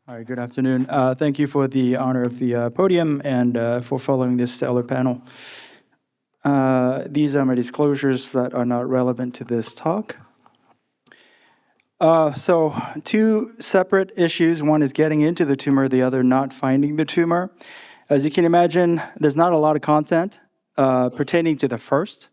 All right, good afternoon. Thank you for the honor of the podium and for following this stellar panel. These are my disclosures that are not relevant to this talk. So two separate issues. One is getting into the tumor, the other not finding the tumor. As you can imagine, there's not a lot of content pertaining to the first.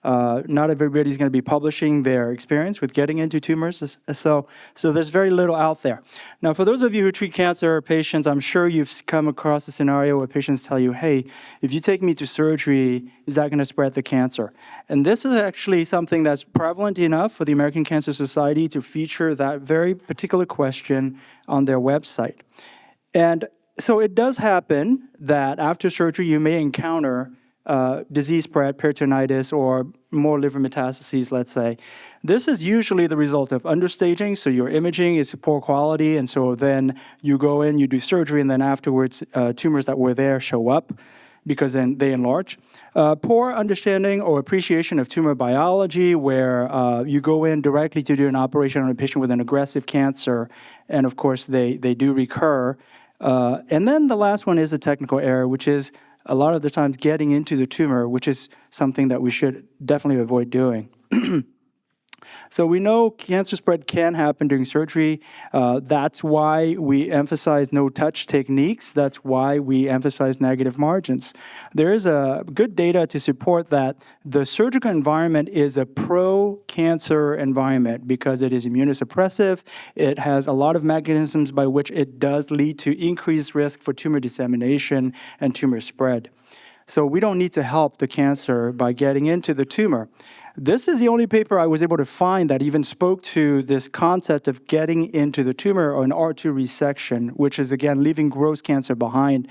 Not everybody's going to be publishing their experience with getting into tumors, so there's very little out there. Now, for those of you who treat cancer patients, I'm sure you've come across a scenario where patients tell you, hey, if you take me to surgery, is that going to spread the cancer? And this is actually something that's prevalent enough for the American Cancer Society to feature that very particular question on their website. And so it does happen that after surgery, you may encounter disease spread, peritonitis, or more liver metastases, let's say. This is usually the result of understaging, so your imaging is poor quality, and so then you go in, you do surgery, and then afterwards tumors that were there show up because then they enlarge. Poor understanding or appreciation of tumor biology, where you go in directly to do an operation on a patient with an aggressive cancer, and of course they do recur. And then the last one is a technical error, which is a lot of the times getting into the tumor, which is something that we should definitely avoid doing. So we know cancer spread can happen during surgery. That's why we emphasize no-touch techniques. That's why we emphasize negative margins. There is good data to support that the surgical environment is a pro-cancer environment because it is immunosuppressive. It has a lot of mechanisms by which it does lead to increased risk for tumor dissemination and tumor spread. So we don't need to help the cancer by getting into the tumor. This is the only paper I was able to find that even spoke to this concept of getting into the tumor or an R2 resection, which is, again, leaving gross cancer behind.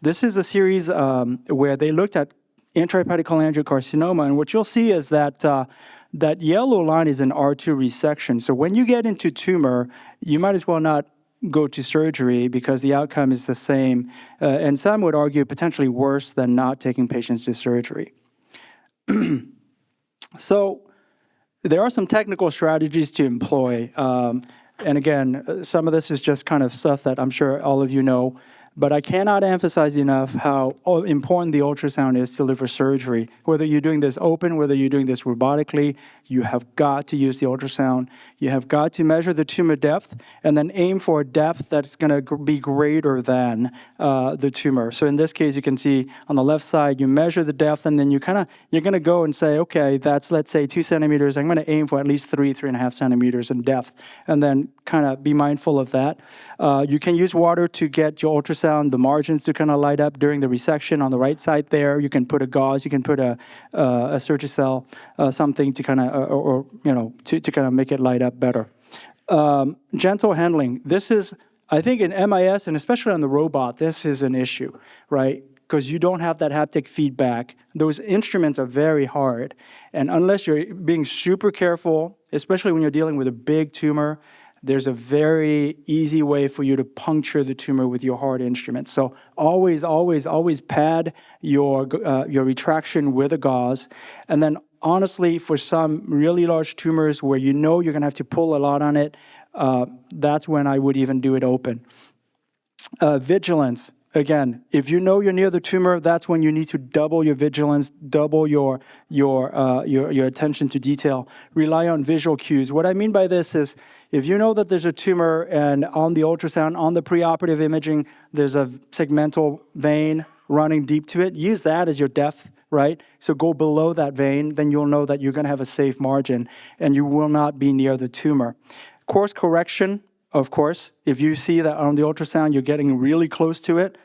This is a series where they looked at intrahepatic cholangiocarcinoma, and what you'll see is that that yellow line is an R2 resection. So when you get into tumor, you might as well not go to surgery because the outcome is the same, and some would argue potentially worse than not taking patients to surgery. So there are some technical strategies to employ. And again, some of this is just kind of stuff that I'm sure all of you know, but I cannot emphasize enough how important the ultrasound is to liver surgery. Whether you're doing this open, whether you're doing this robotically, you have got to use the ultrasound. You have got to measure the tumor depth and then aim for a depth that's going to be greater than the tumor. So in this case, you can see on the left side, you measure the depth, and then you're going to go and say, okay, that's, let's say, 2 centimeters. I'm going to aim for at least 3.5 centimeters in depth, and then kind of be mindful of that. You can use water to get your ultrasound, the margins to kind of light up during the resection on the right side there. You can put a gauze, you can put a Surgicel, something to kind of, to kind of make it light up better. Gentle handling. This is, I think in MIS, and especially on the robot, this is an issue, right? Because you don't have that haptic feedback. Those instruments are very hard. And unless you're being super careful, especially when you're dealing with a big tumor, there's a very easy way for you to puncture the tumor with your hard instrument. So always, always, always pad your retraction with a gauze. And then honestly, for some really large tumors where you know you're going to have to pull a lot on it, that's when I would even do it open. Vigilance. Again, if you know you're near the tumor, that's when you need to double your vigilance, double your attention to detail. Rely on visual cues. What I mean by this is, if you know that there's a tumor and on the ultrasound, on the preoperative imaging, there's a segmental vein running deep to it, use that as your depth, right? So go below that vein, then you'll know that you're going to have a safe margin and you will not be near the tumor. Course correction, of course. If you see that on the ultrasound you're getting really close to it,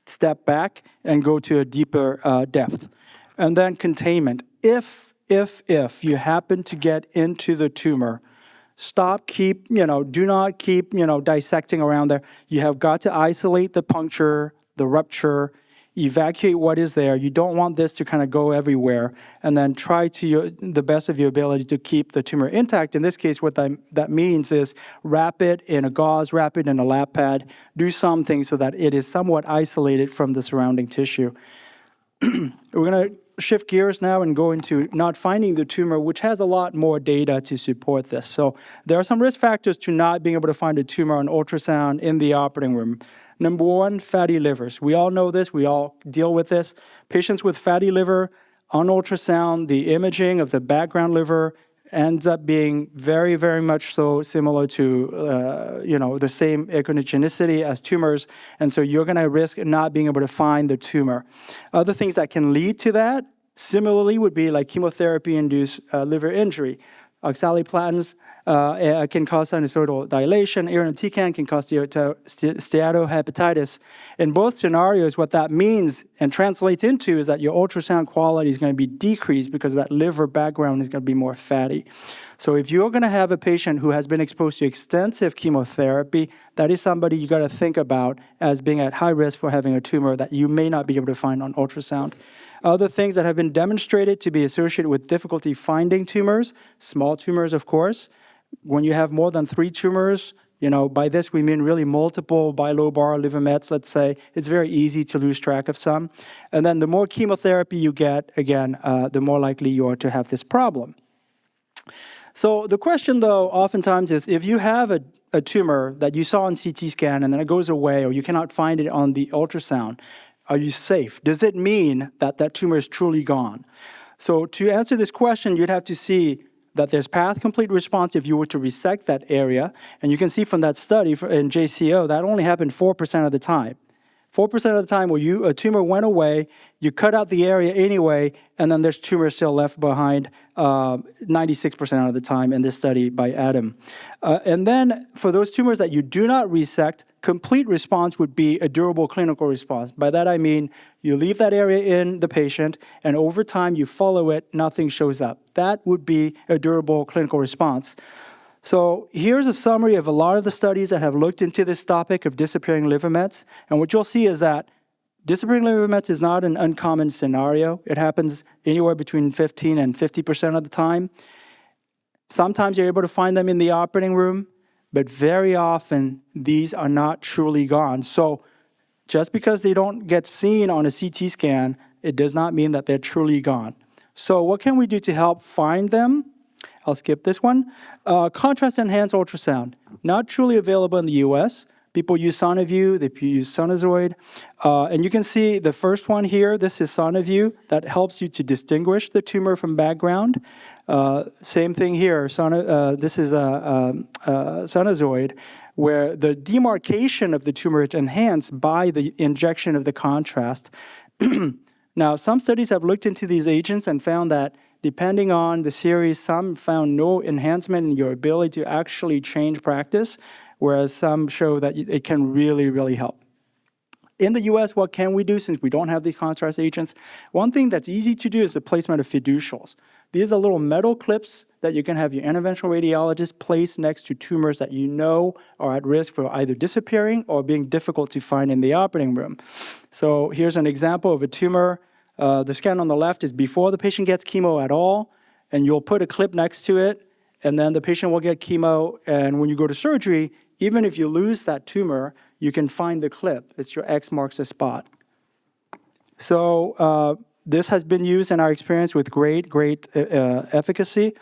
step back and go to a deeper depth. And then containment. If you happen to get into the tumor, do not keep, dissecting around there. You have got to isolate the puncture, the rupture, evacuate what is there. You don't want this to kind of go everywhere, and then try to the best of your ability to keep the tumor intact. In this case, what that means is wrap it in a gauze, wrap it in a lap pad, do something so that it is somewhat isolated from the surrounding tissue. We're going to shift gears now and go into not finding the tumor, which has a lot more data to support this. So there are some risk factors to not being able to find a tumor on ultrasound in the operating room. Number one, fatty livers. We all know this. We all deal with this. Patients with fatty liver on ultrasound, the imaging of the background liver ends up being very, very much so similar to, the same echogenicity as tumors. And so you're going to risk not being able to find the tumor. Other things that can lead to that, similarly, would be like chemotherapy-induced liver injury. Oxaliplatins can cause sinusoidal dilation. Irinotecan can cause steatohepatitis. In both scenarios, what that means and translates into is that your ultrasound quality is going to be decreased because that liver background is going to be more fatty. So if you're going to have a patient who has been exposed to extensive chemotherapy, that is somebody you got to think about as being at high risk for having a tumor that you may not be able to find on ultrasound. Other things that have been demonstrated to be associated with difficulty finding tumors, small tumors, of course. When you have more than 3 tumors, by this we mean really multiple bilobar liver mets, let's say, it's very easy to lose track of some. And then the more chemotherapy you get, again, the more likely you are to have this problem. So the question, though, oftentimes is if you have a tumor that you saw on CT scan and then it goes away or you cannot find it on the ultrasound, are you safe? Does it mean that that tumor is truly gone? So to answer this question, you'd have to see that there's path complete response if you were to resect that area. And you can see from that study in JCO, that only happened 4% of the time. 4% of the time where a tumor went away, you cut out the area anyway, and then there's tumor still left behind 96% of the time in this study by Adam. And then for those tumors that you do not resect, complete response would be a durable clinical response. By that I mean you leave that area in the patient, and over time you follow it, nothing shows up. That would be a durable clinical response. So here's a summary of a lot of the studies that have looked into this topic of disappearing liver mets. And what you'll see is that disappearing liver mets is not an uncommon scenario. It happens anywhere between 15 and 50% of the time. Sometimes you're able to find them in the operating room, but very often these are not truly gone. So just because they don't get seen on a CT scan, it does not mean that they're truly gone. So what can we do to help find them? I'll skip this one. Contrast-enhanced ultrasound, not truly available in the US. People use SonoView, they use Sonozoid. And you can see the first one here, this is SonoView, that helps you to distinguish the tumor from background. Same thing here, this is Sonozoid, where the demarcation of the tumor is enhanced by the injection of the contrast. Now, some studies have looked into these agents and found that depending on the series, some found no enhancement in your ability to actually change practice, whereas some show that it can really, really help. In the US, what can we do since we don't have these contrast agents? One thing that's easy to do is the placement of fiducials. These are little metal clips that you can have your interventional radiologist place next to tumors that you know are at risk for either disappearing or being difficult to find in the operating room. So here's an example of a tumor. The scan on the left is before the patient gets chemo at all, and you'll put a clip next to it, and then the patient will get chemo, and when you go to surgery, even if you lose that tumor, you can find the clip. It's your X marks the spot. So this has been used in our experience with great efficacy.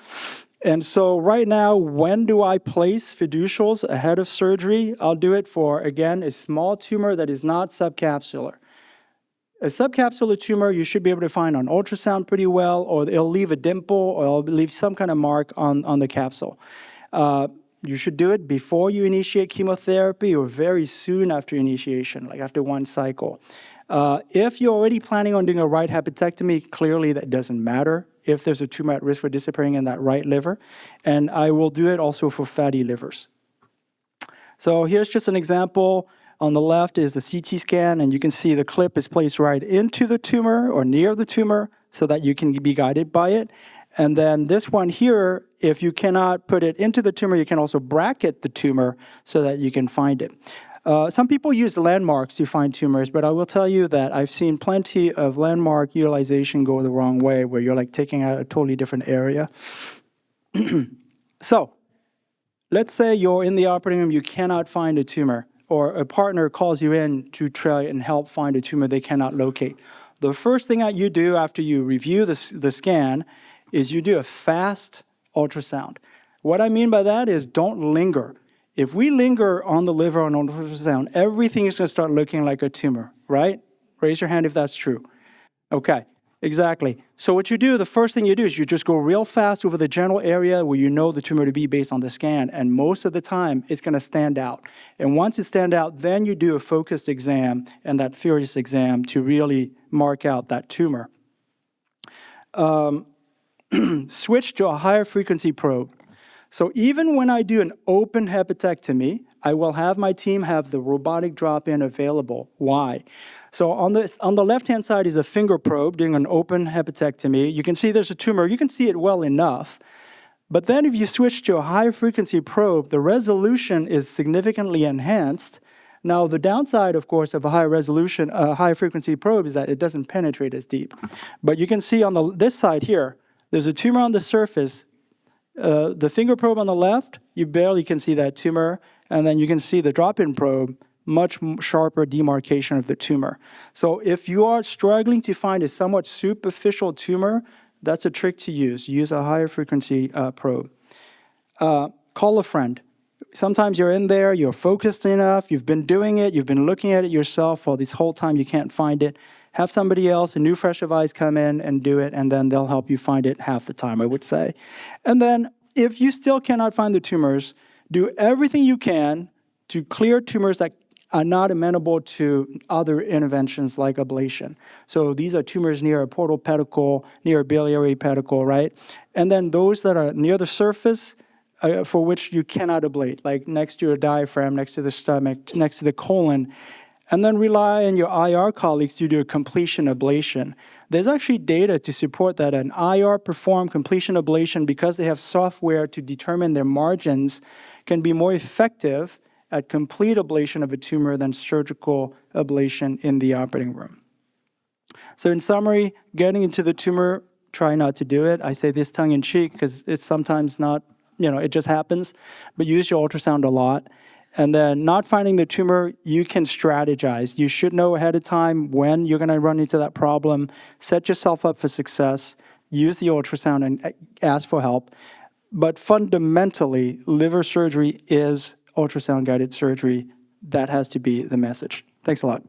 And so right now, when do I place fiducials ahead of surgery? I'll do it for, again, a small tumor that is not subcapsular. A subcapsular tumor you should be able to find on ultrasound pretty well, or it'll leave a dimple, or it'll leave some kind of mark on the capsule. You should do it before you initiate chemotherapy or very soon after initiation, like after one cycle. If you're already planning on doing a right hepatectomy, clearly that doesn't matter if there's a tumor at risk for disappearing in that right liver. And I will do it also for fatty livers. So here's just an example. On the left is the CT scan, and you can see the clip is placed right into the tumor or near the tumor so that you can be guided by it. And then this one here, if you cannot put it into the tumor, you can also bracket the tumor so that you can find it. Some people use landmarks to find tumors, but I will tell you that I've seen plenty of landmark utilization go the wrong way, where you're like taking out a totally different area. So let's say you're in the operating room, you cannot find a tumor, or a partner calls you in to try and help find a tumor they cannot locate. The first thing that you do after you review the scan is you do a fast ultrasound. What I mean by that is don't linger. If we linger on the liver on ultrasound, everything is going to start looking like a tumor, right? Raise your hand if that's true. Okay, exactly. So what you do, the first thing you do is you just go real fast over the general area where you know the tumor to be based on the scan, and most of the time it's going to stand out. And once it stands out, then you do a focused exam and that furious exam to really mark out that tumor. Switch to a higher frequency probe. So even when I do an open hepatectomy, I will have my team have the robotic drop-in available. Why? So on the left-hand side is a finger probe doing an open hepatectomy. You can see there's a tumor. You can see it well enough. But then if you switch to a high-frequency probe, the resolution is significantly enhanced. Now, the downside, of course, of a high-resolution, high-frequency probe is that it doesn't penetrate as deep. But you can see on this side here, there's a tumor on the surface. The finger probe on the left, you barely can see that tumor, and then you can see the drop-in probe, much sharper demarcation of the tumor. So if you are struggling to find a somewhat superficial tumor, that's a trick to use. Use a higher frequency probe. Call a friend. Sometimes you're in there, you're focused enough, you've been doing it, you've been looking at it yourself all this whole time, you can't find it. Have somebody else, a new fresh of eyes, come in and do it, and then they'll help you find it half the time, I would say. And then if you still cannot find the tumors, do everything you can to clear tumors that are not amenable to other interventions like ablation. So these are tumors near a portal pedicle, near a biliary pedicle, right? And then those that are near the surface, for which you cannot ablate, like next to your diaphragm, next to the stomach, next to the colon, and then rely on your IR colleagues to do a completion ablation. There's actually data to support that an IR performed completion ablation, because they have software to determine their margins, can be more effective at complete ablation of a tumor than surgical ablation in the operating room. So in summary, getting into the tumor, try not to do it. I say this tongue-in-cheek because it's sometimes not, it just happens, but use your ultrasound a lot. And then not finding the tumor, you can strategize. You should know ahead of time when you're going to run into that problem. Set yourself up for success. Use the ultrasound and ask for help. But fundamentally, liver surgery is ultrasound-guided surgery. That has to be the message. Thanks a lot.